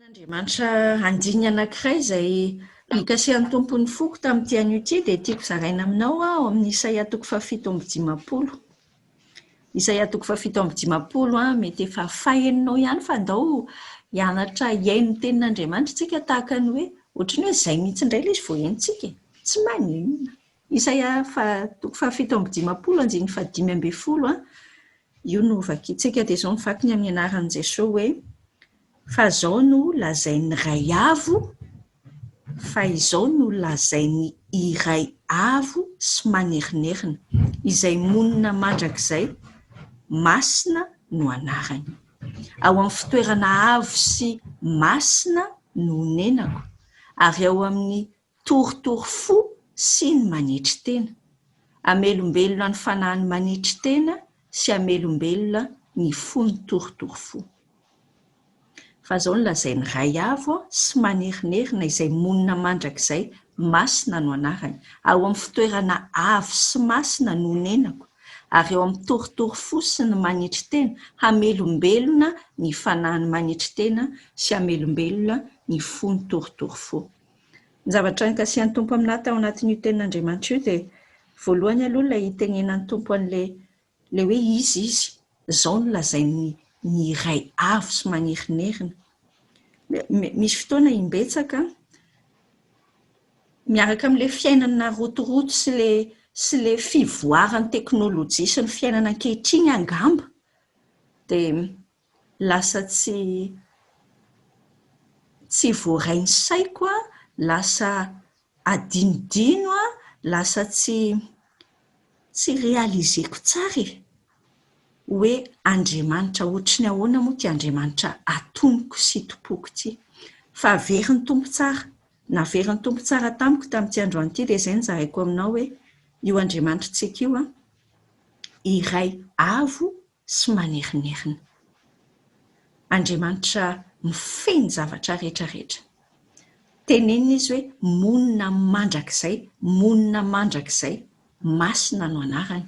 N'Andriamanitra andiny anankiray izay nikasehan'ny tompony foko tamin'ity anio ity dia tiako zaraina aminao ao amin'ny Isaia 7:50. Isaia 7:50 mety efa faheninao ihany fa andao hianatra hiaino ny tenin'Andriamanitra tsika tahaka ny hoe ohatrany hoe izay mihitsy indray ilay izy vao haintsika tsy maninona. Isaia 7:50 io no vakiantsika dia izao mivaky amin'ny anaran'i Jesosy hoe fa izao no lazain'ny iray avo, fa izao no lazain'ny iray avo sy manerinerina, izay monina mandrakizay, masina no anarany. Ao amin'ny fitoerana avo sy masina no nenako, ary ao amin'ny torotoro fo sy ny manetry tena. Amelombelona ny fanahiny manetry tena sy amelombelona ny fony torotoro fo. Fa izao no lazain'ny iray avo sy manerinerina, izay monina mandrakizay, masina no anarany. Ao amin'ny fitoerana avo sy masina no nenako, ary ao amin'ny torotoro fo sy ny manetry tena, hamelombelona ny fanahiny manetry tena sy hamelombelona ny fony torotoro fo. Ny zavatra nikasihan'ny tompo amin'ahy tao anatin'io tenin'Andriamanitra io dia voalohany aloha ilay itenenan'ny tompo an'ilay hoe izy izao no lazain'ny iray avo sy manerinerina. Misy fotoana imbetsaka miaraka amin'ilay fiainana rotoroto sy le fivoaran'ny teknôlôjia sy ny fiainana ankehitriny angamba dia lasa tsy voarainy saiko, lasa adinodino, lasa tsy realizeko tsara hoe Andriamanitra ohatriny ahoana moa ty Andriamanitra atonoko sy tompoko ty. Fa averin'ny tompo tsara, naverin'ny tompo tsara tamiko tamin'ity androany ity dia izay nizaraiko aminao hoe io Andriamanitrantsika io iray avo sy manerinerina. Andriamanitra mifehy ny zavatra rehetrarehetra. Tenenina izy hoe monina mandrakizay, monina mandrakizay, masina no anarany.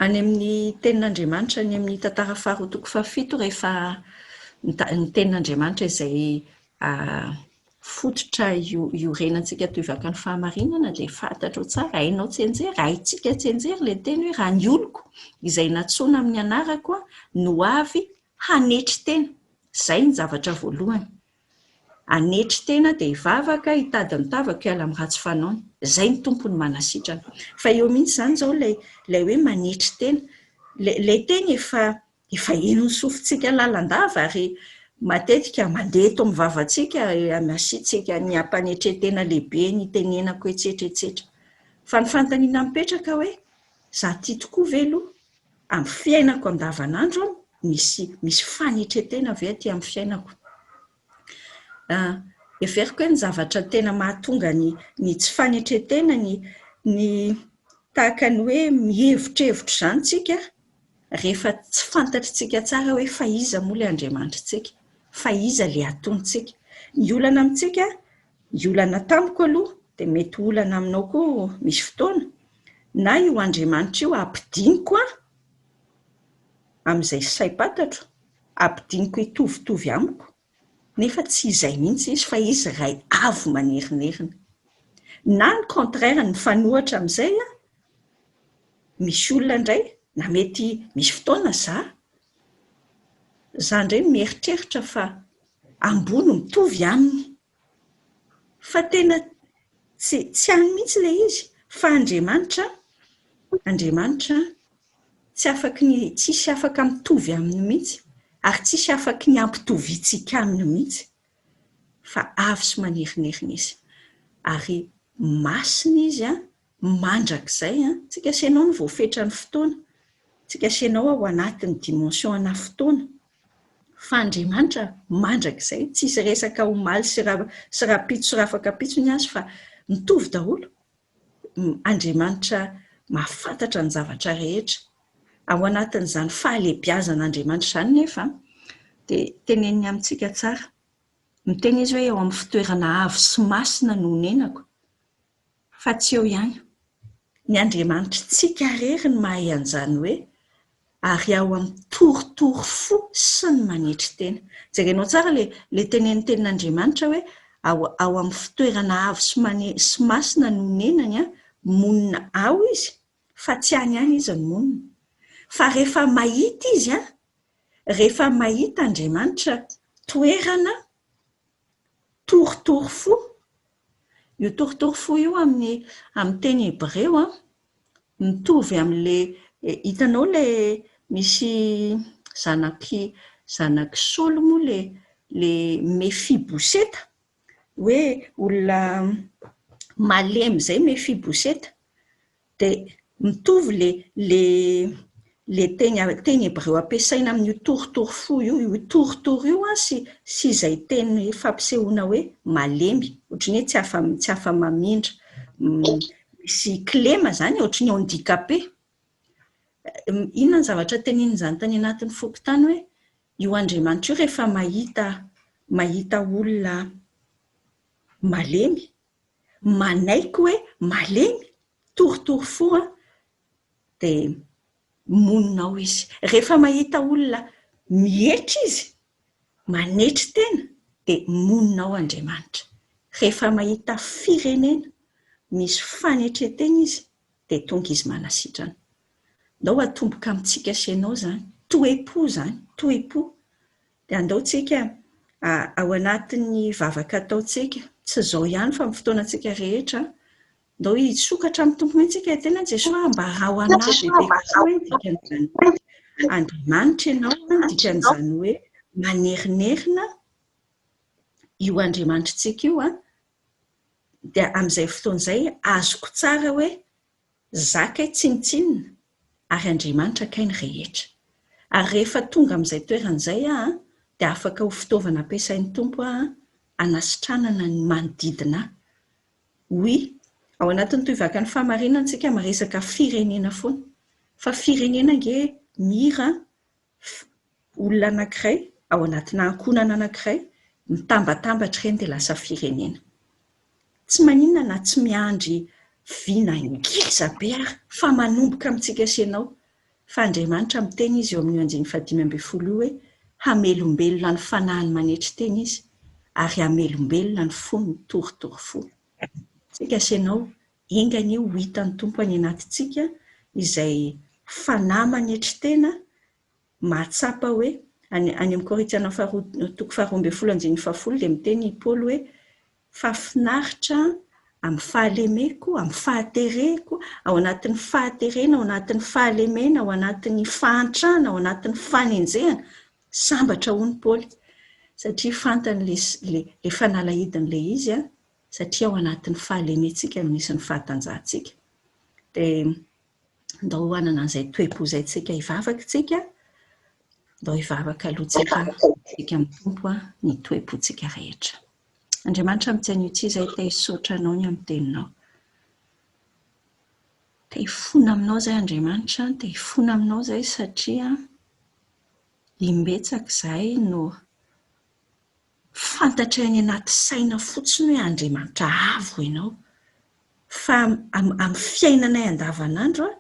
Any amin'ny tenin'Andriamanitra, any amin'ny tantara faharoa toko 7 rehefa ny tenin'Andriamanitra izay fototra iorenantsika toivaka ny fahamarinana dia fantatro tsara, hainao tsenjery, haintsika tsenjery ilay teny hoe raha ny oloko izay natsoina amin'ny anarako no avy hanetry tena. Izay ny zavatra voalohany. Hanetry tena dia hivavaka, hitady mitavaka, hiala amin'ny ratsy fanaony. Izay ny tompony manasitrana. Fa eo mihitsy izany izao ilay hoe manetry tena. Ilay teny efa eno ny sofintsika lalandava ary matetika mandeha eto amin'ny vavantsika hamasitsika ny hampanetretena lehibe ny tenenako etsetra. Fa ny fanontaniana mipetraka hoe izaho tia tokoa ve aloha amin'ny fiainako andavanandro misy fanetretena ve aty amin'ny fiainako? Everiko hoe ny zavatra tena mahatonga ny tsy fanetretena, ny tahaka ny hoe mihevitrevitra izany tsika rehefa tsy fantatritsika tsara hoe fa iza moa ilay Andriamanitrantsika, fa iza ilay ataontsika. Ny olana amintsika, ny olana tamiko aloha dia mety olana aminao koa misy fotoana, na io Andriamanitra io ampidiniko amin'izay saim-patatro, ampidiniko hitovitovy amiko, nefa tsy izay mihitsy izy fa izy iray avo manerinerina. Na ny contraire, ny fanohatra amin'izay, misy olona indray, na mety misy fotoana izaho indray mieritreritra fa ambony mitovy aminy, fa tena tsy any mihitsy ilay izy, fa Andriamanitra tsisy afaka mitovy aminy mihitsy, ary tsisy afaka ny ampitoviantsika aminy mihitsy, fa avo sy manerinerina izy. Ary masina izy, mandrakizay, tsy kasenao ny voafetra ny fotoana, tsy kasenao ao anatin'ny dimension ana fotoana, fa Andriamanitra mandrakizay, tsisy resaka omaly sy rapitso sy rafakapitso ny azy, fa mitovy daholo. Andriamanitra mahafantatra ny zavatra rehetra. Ao anatin'izany fahalehibiazan'Andriamanitra izany nefa dia teneniny amintsika tsara. Miteny izy hoe ao amin'ny fitoerana avo sy masina no nenako, fa tsy eo ihany. Ny Andriamanitrantsika rery ny mahay an'izany hoe ary ao amin'ny toritory fo sy ny manetry tena. Jerenao tsara le teneny tenin'Andriamanitra hoe ao amin'ny fitoerana avo sy masina no nenany a monina ao izy fa tsy any any izy ny monina. Fa rehefa mahita izy a, rehefa mahita Andriamanitra toerana toritory fo, io toritory fo io amin'ny teny hebreo a mitovy amin'le hitanao le misy zanaky Saoly moa le Mefiboseta, hoe olona malemy zay Mefiboseta, dia mitovy le teny hebreo ampiasaina amin'io toritory fo io toritory io a sy izay teny fampisehoana hoe malemy, ohatrin'ny hoe tsy afa mamindra, misy kilema zany, ohatrin'ny handicapé. Inona ny zavatra teneniny izany tany anatin'ny fokontany hoe io Andriamanitra io rehefa mahita olona malemy, manaiky hoe malemy, toritory fo a, dia monina ao izy. Rehefa mahita olona mihetra izy, manetry tena, dia monina ao Andriamanitra. Rehefa mahita firenena misy fanetretena izy, dia tonga izy manasitrana. Andao atomboka amintsika sy ianao zany, toe-po zany, toe-po. Dia andao tsika ao anatin'ny vavaka ataontsika, tsy izao ihany fa amin'ny fotoanantsika rehetra, andao hisokatra amin'ny tompony antsika tena Jesosy mba rao anahy bebe hoe dikan'izany Andriamanitra ianao, dikan'izany hoe manerinerina io Andriamanitrantsika io a, dia amin'izay fotoan'izay azoko tsara hoe zakay tsinitsinina ary Andriamanitra kainy rehetra. Ary rehefa tonga amin'izay toeran'izay a, dia afaka ho fitaovana ampiasain'ny tompo a anasitranana ny manodidina. Oui, ao anatin'ny toivaka ny fahamarinana antsika miresaka firenena foana, fa firenena nge mira olona anankiray ao anatina ankonana anankiray mitambatambatra ireny dia lasa firenena. Tsy maninona na tsy miandry vina ngeza be ary fa manomboka amintsika sy ianao, fa Andriamanitra miteny izy eo amin'ny 5:15 hoe hamelombelona ny fanahiny manetry teny izy ary hamelombelona ny fon'ny toritory fo. Tsika sy ianao engany io hitan'ny tompo any anatintsika izay fanahy manetry tena, mahatsapa hoe any amin'ny Korintiana 2:12 dia miteny Paoly hoe fahafinaritra amin'ny fahalemeko, amin'ny fahatereko, ao anatin'ny fahaterena, ao anatin'ny fahalemena, ao anatin'ny fahantrana, ao anatin'ny fanenjehana, sambatra hono Paoly, satria fantany le fanalahidin'ilay izy a, satria ao anatin'ny fahalementsika no misy ny fahatanjahantsika. Dia ndao hoanana an'izay toe-po izay tsika hivavaka tsika, ndao hivavaka alohantsika amin'ny tompo a ny toe-pontsika rehetra. Andriamanitra mitsaina io tsy izay te hisotra anao ny amin'ny teninao. Te hifona aminao izay Andriamanitra, te hifona aminao izay satria imbetsaka izay no fantatra any anaty saina fotsiny hoe Andriamanitra avo ianao. Fa amin'ny fiainanay andavanandro a,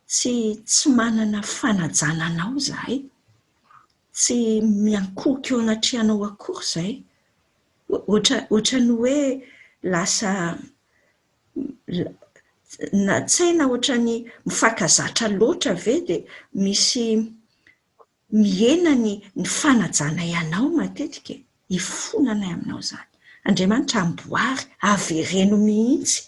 tsy manana fanajana anao izahay, tsy miankohoka eo anatrehanao akory izahay. Ohatran'ny hoe lasa tsaina ohatran'ny mifankazatra loatra ve dia misy mihena ny fanajana ianao matetika, hifonanay aminao izany. Andriamanitra amboary, avereno mihitsy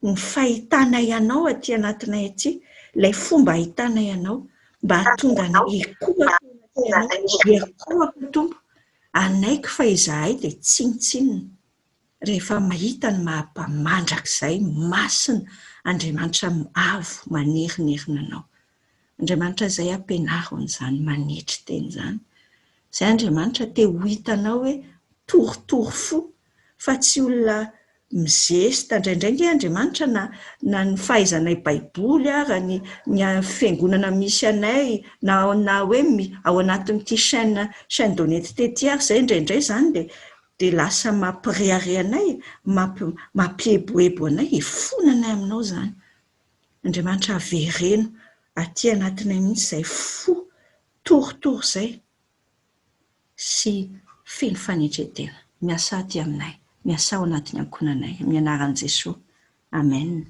ny fahitanay ianao aty anatinay aty, ilay fomba ahitanay ianao mba hahatonga ny ekoako tompo, anaiky fa izahay dia tsinitsinina rehefa mahita ny mahampamandrakizay masina Andriamanitra avo manerinerina anao. Andriamanitra izay ampianaro an'izany manetry teny izany. Izay Andriamanitra te ho hitanao hoe toritory fo, fa tsy olona mizesta. Indraindray Andriamanitra na ny fahaizanay baiboly ary ny fiangonana misy anay na hoe ao anatin'ity chaîne d'honnêteté ary izay indraindray izany dia lasa mampireare anay, mampieboebo anay, hifonanay aminao izany. Andriamanitra avereno aty anatinay mihitsy izay fo toritory izay sy feno fanetretena. Miasa aty aminay, miasa ao anatin'ny ankonanay, amin'ny anaran'i Jesosy. Amen.